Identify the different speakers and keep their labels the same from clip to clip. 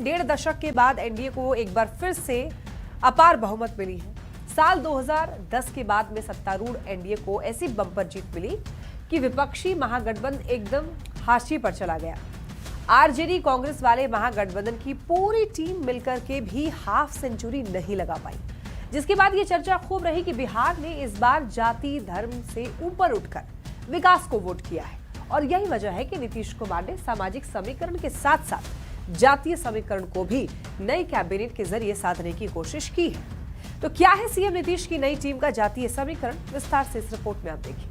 Speaker 1: डेढ़ दशक के बाद एनडीए को एक बार फिर से अपार बहुमत मिली है। साल 2010 के बाद में सत्तारूढ़ एनडीए को ऐसी बम्पर जीत मिली कि विपक्षी महागठबंधन एकदम हाशिए पर चला गया। आरजेडी कांग्रेस वाले महागठबंधन की पूरी टीम मिलकर के भी हाफ सेंचुरी नहीं लगा पाई, जिसके बाद ये चर्चा खूब रही कि बिहार ने इस बार जाति धर्म से ऊपर उठकर विकास को वोट किया है और यही वजह है कि नीतीश कुमार ने सामाजिक समीकरण के साथ साथ जातीय समीकरण को भी नई कैबिनेट के जरिए साधने की कोशिश की है। तो क्या है सीएम नीतीश की नई टीम का जातीय समीकरण, विस्तार से इस रिपोर्ट में आप देखिए।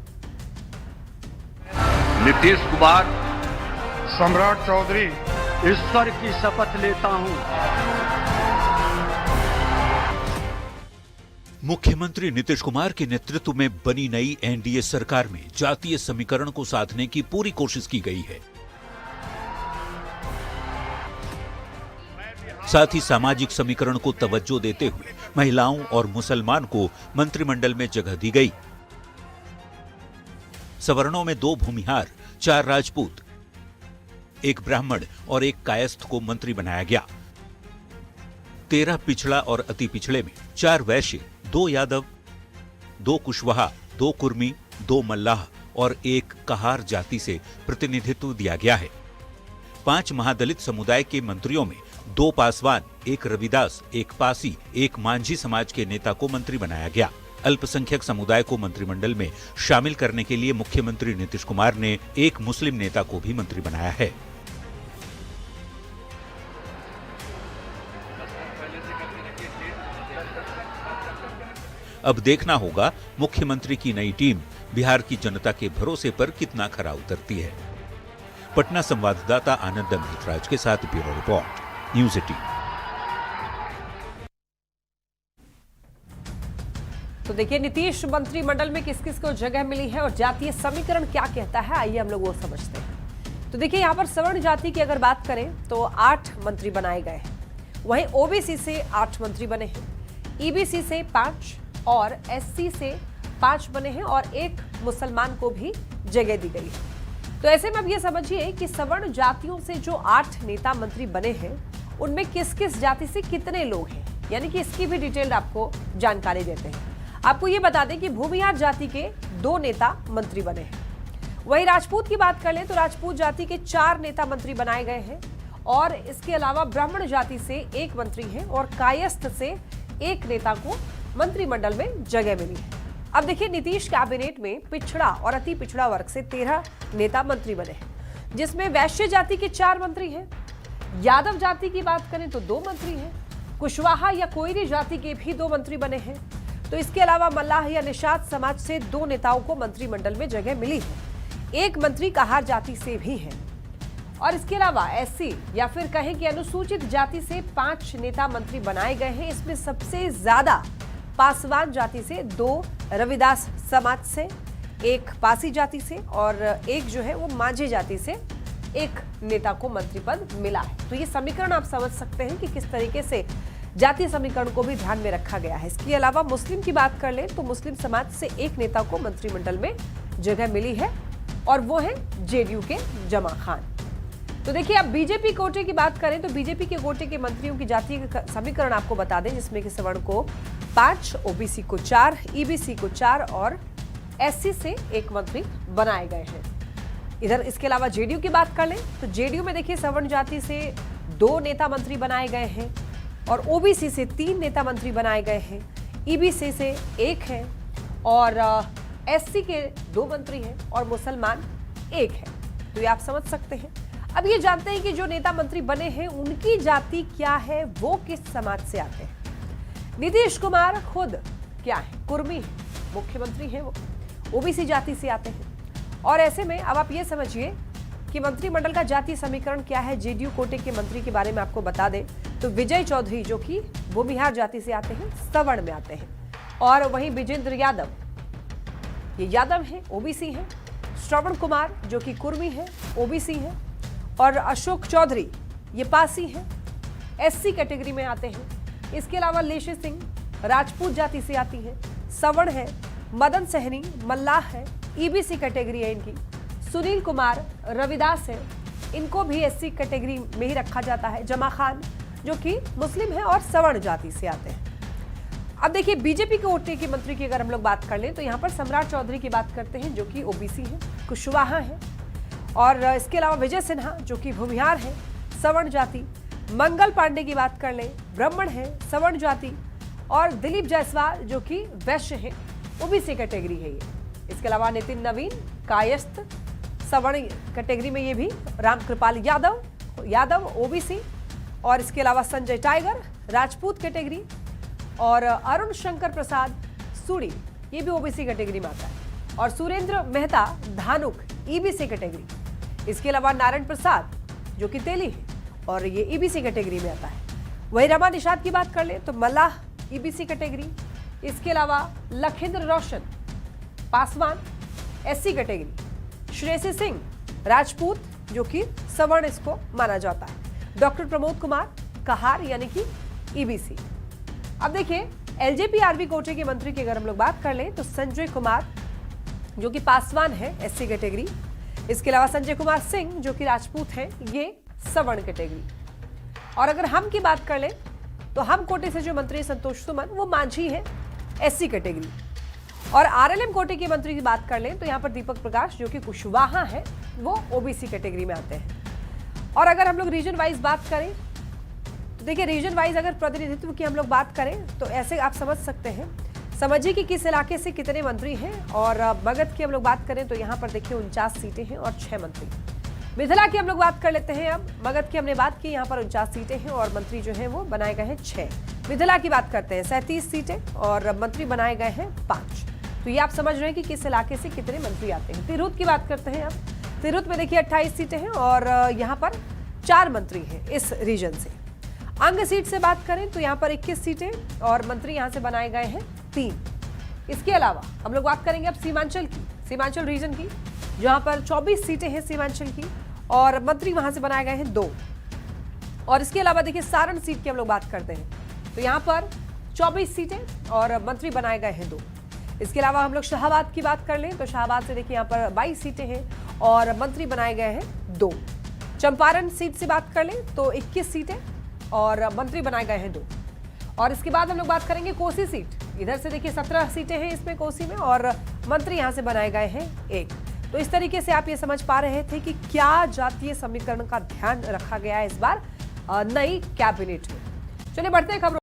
Speaker 2: नीतीश कुमार,
Speaker 3: सम्राट चौधरी,
Speaker 2: ईश्वर की शपथ लेता हूं।
Speaker 4: मुख्यमंत्री नीतीश कुमार के नेतृत्व में बनी नई एनडीए सरकार में जातीय समीकरण को साधने की पूरी कोशिश की गई है। साथ ही सामाजिक समीकरण को तवज्जो देते हुए महिलाओं और मुसलमान को मंत्रिमंडल में जगह दी गई। सवर्णों में 2 भूमिहार, 4 राजपूत, 1 ब्राह्मण और 1 कायस्थ को मंत्री बनाया गया। 13 पिछड़ा और अति पिछड़े में 4 वैश्य, 2 यादव, 2 कुशवाहा, 2 कुर्मी, 2 मल्लाह और 1 कहार जाति से प्रतिनिधित्व दिया गया है। 5 महादलित समुदाय के मंत्रियों में 2 पासवान, 1 रविदास, 1 पासी, 1 मांझी समाज के नेता को मंत्री बनाया गया। अल्पसंख्यक समुदाय को मंत्रिमंडल में शामिल करने के लिए मुख्यमंत्री नीतीश कुमार ने 1 मुस्लिम नेता को भी मंत्री बनाया है। अब देखना होगा मुख्यमंत्री की नई टीम बिहार की जनता के भरोसे पर कितना खरा उतरती है। पटना संवाददाता आनंद मित्राज के साथ ब्यूरो रिपोर्ट, न्यूज़ 18।
Speaker 1: तो देखिए नीतीश मंत्रिमंडल में किस किस को जगह मिली है और जातीय समीकरण क्या कहता है, आइए हम लोग वो समझते हैं। तो देखिए यहाँ पर सवर्ण जाति की अगर बात करें तो 8 मंत्री बनाए गए हैं। वहीं ओबीसी से 8 मंत्री बने हैं, ईबीसी से 5 और एससी से 5 बने हैं और 1 मुसलमान को भी जगह दी गई है। तो ऐसे में अब ये समझिए कि सवर्ण जातियों से जो 8 नेता मंत्री बने हैं उनमें किस किस जाति से कितने लोग हैं, यानी कि इसकी भी डिटेल आपको जानकारी देते हैं। आपको ये बता दें कि भूमिहार जाति के 2 नेता मंत्री बने हैं। वहीं राजपूत की बात कर लें तो राजपूत जाति के 4 नेता मंत्री बनाए गए हैं और इसके अलावा ब्राह्मण जाति से 1 मंत्री है और कायस्थ से 1 नेता को मंत्रिमंडल में जगह मिली है। अब देखिए नीतीश कैबिनेट में पिछड़ा और अति पिछड़ा वर्ग से 13 नेता मंत्री बने हैं, जिसमें वैश्य जाति के 4 मंत्री हैं। यादव जाति की बात करें तो 2 मंत्री हैं। कुशवाहा या कोयरी जाति के भी 2 मंत्री बने हैं। तो इसके अलावा मल्लाह या निषाद समाज से 2 नेताओं को मंत्रिमंडल में जगह मिली है। 1 मंत्री कहार जाति से भी है और इसके अलावा एससी या फिर कहें कि अनुसूचित जाति से 5 नेता मंत्री बनाए गए हैं। इसमें सबसे ज्यादा पासवान जाति से 2, रविदास समाज से 1, पासी जाति से और 1 जो है वो मांझी जाति से 1 नेता को मंत्री पद मिला है। तो ये समीकरण आप समझ सकते हैं कि किस तरीके से जातीय समीकरण को भी ध्यान में रखा गया है। इसके अलावा मुस्लिम की बात कर लें तो मुस्लिम समाज से 1 नेता को मंत्रिमंडल में जगह मिली है और वो है जेडीयू के जमा खान। तो देखिए अब बीजेपी कोटे की बात करें तो बीजेपी के कोटे के मंत्रियों की जातीय समीकरण आपको बता दें, जिसमें कि सवर्ण को 5, ओबीसी को 4, ईबीसी को 4 और एससी से 1 मंत्री बनाए गए हैं। इधर इसके अलावा जेडीयू की बात कर लें तो जेडीयू में देखिए सवर्ण जाति से 2 नेता मंत्री बनाए गए हैं और ओबीसी से 3 नेता मंत्री बनाए गए हैं, ईबीसी से 1 है और एससी के 2 मंत्री हैं और मुसलमान 1 है। तो ये आप समझ सकते हैं। अब ये जानते हैं कि जो नेता मंत्री बने हैं उनकी जाति क्या है, वो किस समाज से आते हैं। नीतीश कुमार खुद क्या है, कुर्मी है, मुख्यमंत्री हैं, वो ओबीसी जाति से आते हैं। और ऐसे में अब आप ये समझिए कि मंत्रिमंडल का जातीय समीकरण क्या है। जेडीयू कोटे के मंत्री के बारे में आपको बता दें तो विजय चौधरी जो कि भूमिहार जाति से आते हैं, सवर्ण में आते हैं और वहीं विजेंद्र यादव, ये यादव है, ओबीसी है। श्रवण कुमार जो कि कुर्मी है, ओबीसी है और अशोक चौधरी ये पासी है, एससी कैटेगरी में आते हैं। इसके अलावा लेशी सिंह राजपूत जाति से आती है, सवर्ण है। मदन सहनी मल्लाह है, ईबीसी कैटेगरी है इनकी। सुनील कुमार रविदास है, इनको भी एससी कैटेगरी में ही रखा जाता है। जमा खान जो कि मुस्लिम है और सवर्ण जाति से आते हैं। अब देखिए बीजेपी के कोटे के मंत्री की अगर हम लोग बात कर लें तो यहाँ पर सम्राट चौधरी की बात करते हैं जो कि ओबीसी है, कुशवाहा है, और इसके अलावा विजय सिन्हा जो कि भूमिहार है, सवर्ण जाति। मंगल पांडे की बात कर लें, ब्राह्मण है, सवर्ण जाति, और दिलीप जायसवाल जो कि वैश्य है, ओबीसी कैटेगरी है ये। इसके अलावा नितिन नवीन कायस्थ सवर्ण कैटेगरी में ये भी, रामकृपाल यादव ओबीसी, और इसके अलावा संजय टाइगर राजपूत कैटेगरी, और अरुण शंकर प्रसाद सूड़ी ये भी ओबीसी कैटेगरी में आता है, और सुरेंद्र मेहता धानुक ईबीसी कैटेगरी। इसके अलावा नारायण प्रसाद जो कि तेली है और ये ईबीसी कैटेगरी में आता है। वही रमा निषाद की बात कर ले तो मल्लाह ईबीसी कैटेगरी। इसके अलावा लखेंद्र रोशन पासवान एससी कैटेगरी, श्रेयसी सिंह राजपूत जो कि सवर्ण इसको माना जाता है, डॉक्टर प्रमोद कुमार कहार यानी कि ईबीसी। अब देखिए एलजेपी आरबी कोटे के मंत्री की अगर हम लोग बात कर लें तो संजय कुमार जो कि पासवान है एससी कैटेगरी। इसके अलावा संजय कुमार सिंह जो कि राजपूत हैं, ये सवर्ण कैटेगरी। और अगर हम की बात कर लें तो हम कोटे से जो मंत्री संतोष सुमन वो मांझी है एससी कैटेगरी। और आरएलएम कोटे के मंत्री की बात कर लें तो यहाँ पर दीपक प्रकाश जो कि कुशवाहा है वो ओबीसी कैटेगरी में आते हैं। और अगर हम लोग रीजन वाइज बात करें तो देखिए रीजन वाइज अगर प्रतिनिधित्व की हम लोग बात करें तो ऐसे आप समझ सकते हैं, समझिए कि किस इलाके से कितने मंत्री हैं। और मगध की हम लोग बात करें तो यहाँ पर देखिए 49 सीटें हैं और 6 मंत्री। मिथिला की हम लोग बात कर लेते हैं। अब मगध की हमने बात की, यहाँ पर 49 सीटें हैं और मंत्री जो हैं वो बनाए गए हैं 6। मिथिला की बात करते हैं 37 सीटें और मंत्री बनाए गए हैं 5। तो ये आप समझ रहे हैं कि किस इलाके से कितने मंत्री आते हैं। तिरहुत की बात करते हैं। अब तिरहुत में देखिए 28 सीटें हैं और यहाँ पर 4 मंत्री हैं इस रीजन से। अंग सीट से बात करें तो यहाँ पर 21 सीटें और मंत्री यहाँ से बनाए गए हैं 3। इसके अलावा हम लोग बात करेंगे अब सीमांचल की, सीमांचल रीजन की, जहाँ पर 24 सीटें हैं सीमांचल की और मंत्री वहां से बनाए गए हैं 2। और इसके अलावा देखिए सारण सीट की हम लोग बात करते हैं तो यहाँ पर 24 सीटें और मंत्री बनाए गए हैं 2। इसके अलावा हम लोग शाहबाद की बात कर लें तो शाहबाद से देखिए यहाँ पर 22 सीटें हैं और मंत्री बनाए गए हैं 2। चंपारण सीट से बात कर लें तो 21 सीटें और मंत्री बनाए गए हैं 2। और इसके बाद हम लोग बात करेंगे कोसी सीट, इधर से देखिए 17 सीटें हैं इसमें कोसी में और मंत्री यहाँ से बनाए गए हैं 1। तो इस तरीके से आप ये समझ पा रहे थे कि क्या जातीय समीकरण का ध्यान रखा गया है इस बार नई कैबिनेट में। चलिए बढ़ते हैं खबरों।